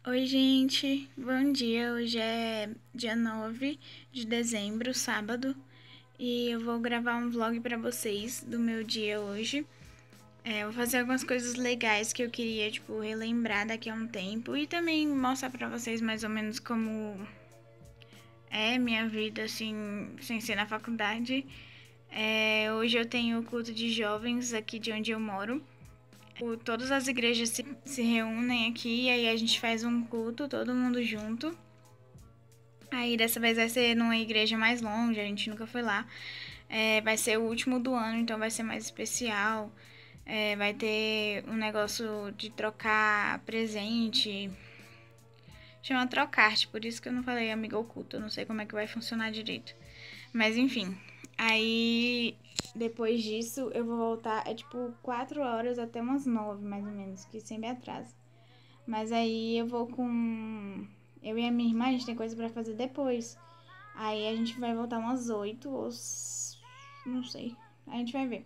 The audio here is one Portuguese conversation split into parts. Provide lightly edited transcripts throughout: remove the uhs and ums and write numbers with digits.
Oi, gente, bom dia. Hoje é dia 9 de dezembro, sábado, e eu vou gravar um vlog pra vocês do meu dia hoje. Eu vou fazer algumas coisas legais que eu queria, tipo, relembrar daqui a um tempo e também mostrar pra vocês mais ou menos como é minha vida, assim, sem ser na faculdade. Hoje eu tenho o culto de jovens aqui de onde eu moro. Todas as igrejas se reúnem aqui e aí a gente faz um culto, todo mundo junto. Aí dessa vez vai ser numa igreja mais longe, a gente nunca foi lá. Vai ser o último do ano, então vai ser mais especial. Vai ter um negócio de trocar presente. Chama Trocarte, por isso que eu não falei amigo oculto. Eu não sei como é que vai funcionar direito. Mas enfim, aí depois disso eu vou voltar, é tipo 4 horas até umas 9 mais ou menos, que sempre atrasa. Mas aí eu vou com... Eu e a minha irmã, a gente tem coisa pra fazer depois. Aí a gente vai voltar umas 8 ou... não sei, a gente vai ver.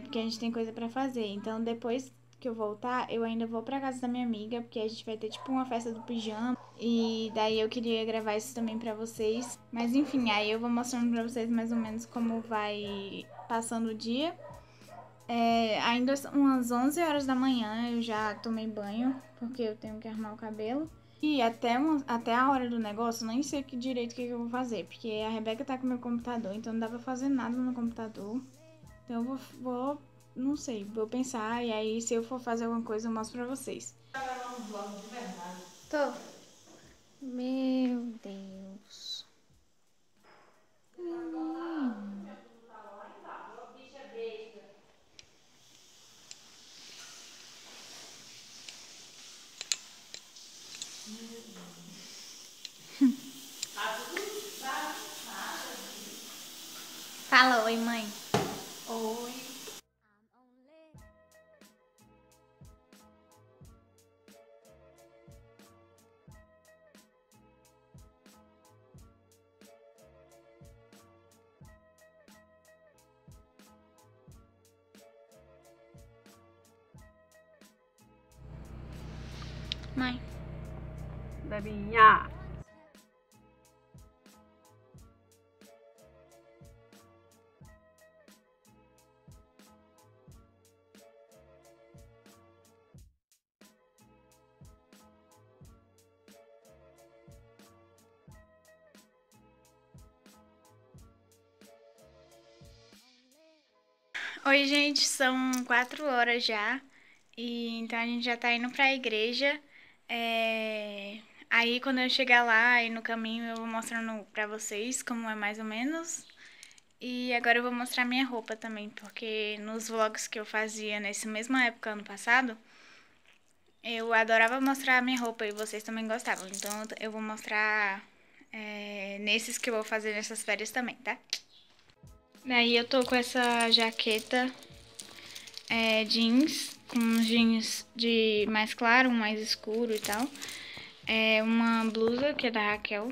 Porque a gente tem coisa pra fazer. Então depois que eu voltar, eu ainda vou pra casa da minha amiga, porque a gente vai ter tipo uma festa do pijama. E daí eu queria gravar isso também pra vocês. Mas enfim, aí eu vou mostrando pra vocês mais ou menos como vai passando o dia. Ainda são umas 11 horas da manhã, eu já tomei banho, porque eu tenho que arrumar o cabelo. E até a hora do negócio, nem sei direito o que eu vou fazer, porque a Rebeca tá com o meu computador, então não dá pra fazer nada no computador. Então eu não sei, vou pensar e aí se eu for fazer alguma coisa eu mostro pra vocês. Tá gravando um vlog de verdade? Tô. Meu Deus. Fala oi, mãe. Oi. Mãe. Bebinha. Oi, gente, são 4 horas já. E então a gente já tá indo pra igreja. Aí quando eu chegar lá e no caminho eu vou mostrando pra vocês como é mais ou menos. E agora eu vou mostrar minha roupa também, porque nos vlogs que eu fazia nessa mesma época ano passado, eu adorava mostrar a minha roupa e vocês também gostavam. Então eu vou mostrar nesses que eu vou fazer nessas férias também, tá? Daí eu tô com essa jaqueta jeans, com uns jeans de mais claro, um mais escuro e tal. Uma blusa que é da Raquel,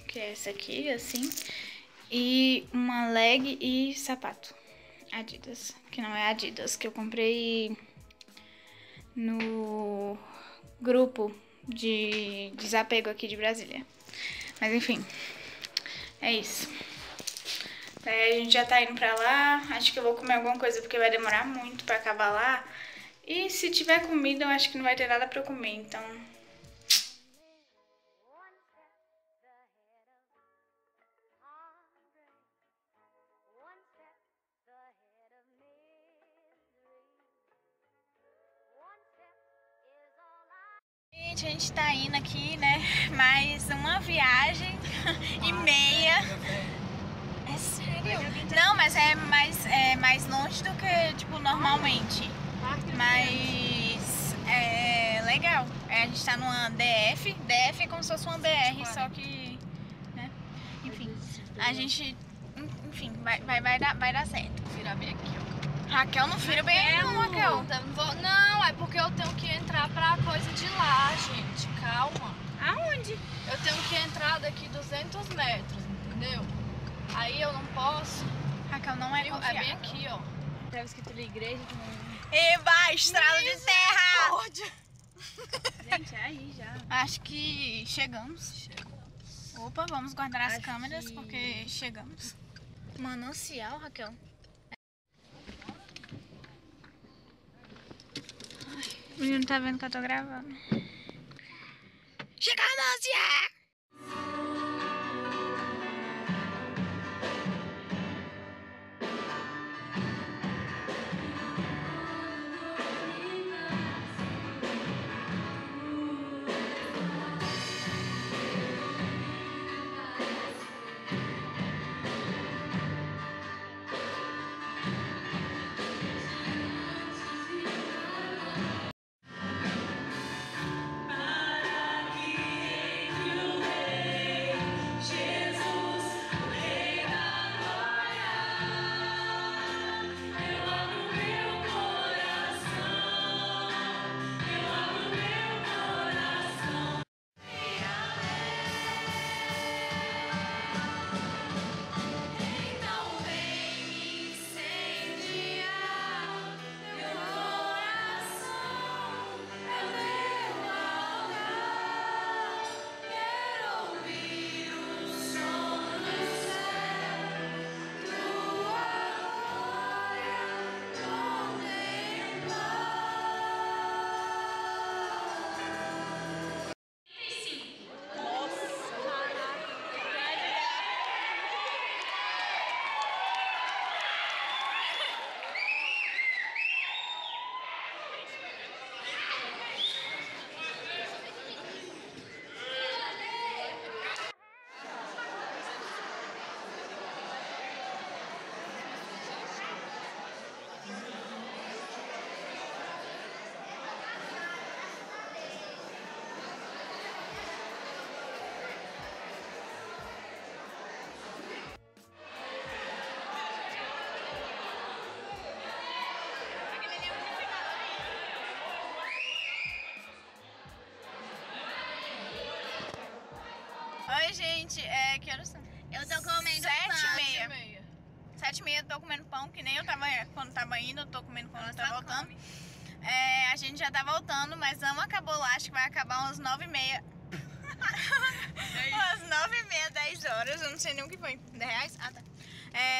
que é essa aqui, assim. E uma leg e sapato Adidas, que não é Adidas, que eu comprei no grupo de desapego aqui de Brasília. Mas enfim, é isso. A gente já tá indo pra lá. Acho que eu vou comer alguma coisa porque vai demorar muito pra acabar lá. E se tiver comida, eu acho que não vai ter nada pra eu comer, então... Gente, a gente tá indo aqui, né? Mais uma viagem e meia. É sério? Não, mas é mais longe do que, tipo, normalmente. Mas é legal. A gente tá numa DF. DF é como se fosse uma BR, só que, né? Enfim, a gente... Enfim, vai dar certo. Virar bem aqui, ó. Raquel não vira bem aí não, Raquel. Não, é porque eu tenho que entrar pra coisa de lá, gente. Calma. Aonde? Eu tenho que entrar daqui 200 metros, entendeu? Aí eu não posso. Raquel não é confiável. É bem aqui, ó. Tava escrito ali igreja de... Eba, estrada de terra! Gente, é aí já. Acho que chegamos. Opa, vamos guardar as câmeras porque chegamos. Manancial, Raquel. O menino tá vendo que eu tô gravando. Chegamos, yeah! Oi, gente, que horas são? Eu tô comendo 7h30. 7h30 eu tô comendo pão, que nem eu tava quando tava indo, eu tô comendo quando eu tava voltando. A gente já tá voltando, mas não acabou lá, acho que vai acabar umas 9h30. Umas 9h30, 10 horas, eu não sei nem o que foi. 10 reais? Ah, tá.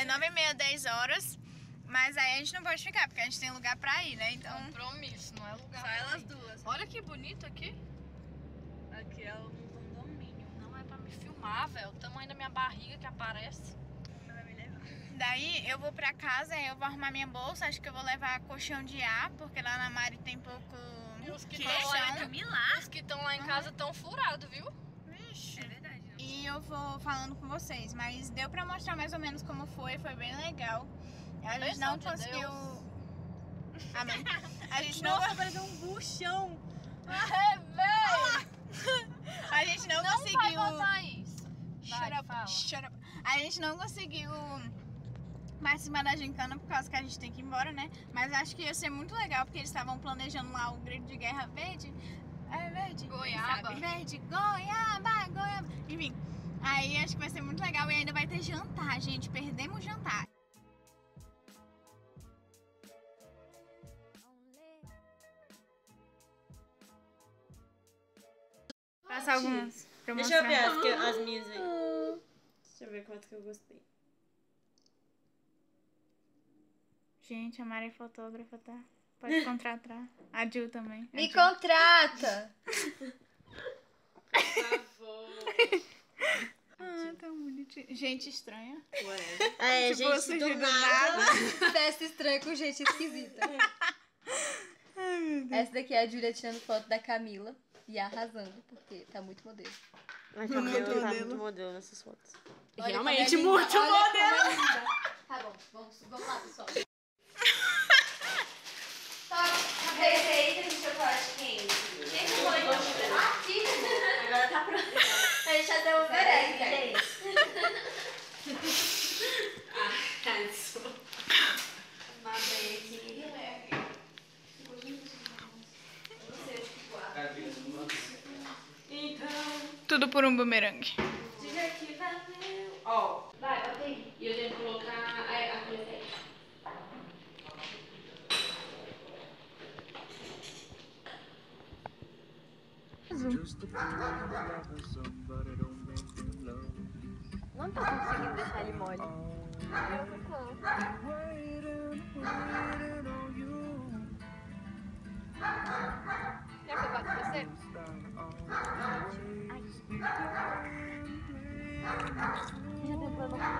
9h30, 10 horas. Mas aí a gente não pode ficar, porque a gente tem lugar pra ir, né? Então. Compromisso, não é lugar. Só elas duas. Olha que bonito aqui. Aqui é um condomínio. Não é pra me filmar, velho. O tamanho da minha barriga que aparece. Vai me levar. Daí eu vou pra casa, eu vou arrumar minha bolsa, acho que eu vou levar colchão de ar, porque lá na Mari tem pouco E os que colchão. Os que estão lá em casa estão furados, viu? Vixe. É verdade. Não. E eu vou falando com vocês, mas deu pra mostrar mais ou menos como foi bem legal. A gente Bênção não de conseguiu... Deus. Amém. A gente não... Nossa, pareceu um buchão. A gente não Não conseguiu... vai botar isso. Vai, Shut up, fala. shut up. A gente não conseguiu participar da gincana por causa que a gente tem que ir embora, né? Mas acho que ia ser muito legal, porque eles estavam planejando lá o grito de guerra verde. É verde? Goiaba. Verde, goiaba, goiaba. Enfim, aí acho que vai ser muito legal e ainda vai ter jantar, gente. Perdemos o jantar. Passa algumas pra Deixa eu mostrar. ver as minhas aí. Deixa eu ver quanto que eu gostei. Gente, a Mari é fotógrafa, tá? Pode contratar. A Ju também. Me contrata! Por favor. Ah, tão bonitinho. Gente estranha. Whatever. É, Tipo, gente, surgiu do do nada. Festa estranha com gente esquisita. Ai, meu Deus. Essa daqui é a Júlia tirando foto da Camila e arrasando, porque tá muito modelo. Ai, Muito Camila tá modelo. muito modelo nessas fotos. Olha Realmente, como é linda, muito olha como modelo. é linda. Tá bom, vamos lá, pessoal. Receita de chocolate quente. Quem foi? Aqui. Agora tá pronto. A gente já deu o merece, gente. Arrasou. Uma bem aqui. Então, Tudo por um bumerangue. diga que valeu. Ó, Vai, bota aí. e eu tenho que colocar a colher. Não tô conseguindo deixar ele mole. Quer que eu bato você? Já deu problema.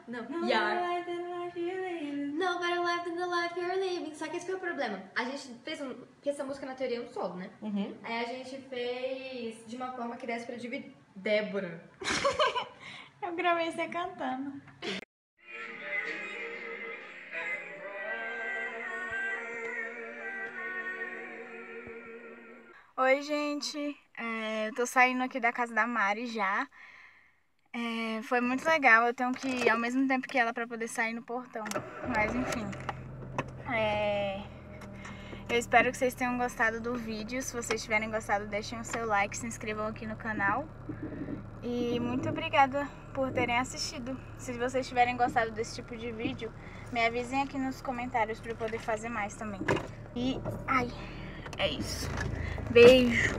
Não, no better life than the life you're living. Só que esse foi o problema. A gente fez porque essa música na teoria é um solo, né? Aí a gente fez de uma forma que desse pra dividir. Débora. Eu gravei você cantando. Oi, gente. Eu tô saindo aqui da casa da Mari já. Foi muito legal. Eu tenho que ir ao mesmo tempo que ela pra poder sair no portão. Mas enfim. Eu espero que vocês tenham gostado do vídeo. Se vocês tiverem gostado, deixem o seu like, se inscrevam aqui no canal. E muito obrigada por terem assistido. Se vocês tiverem gostado desse tipo de vídeo, me avisem aqui nos comentários pra eu poder fazer mais também. E, é isso. Beijo!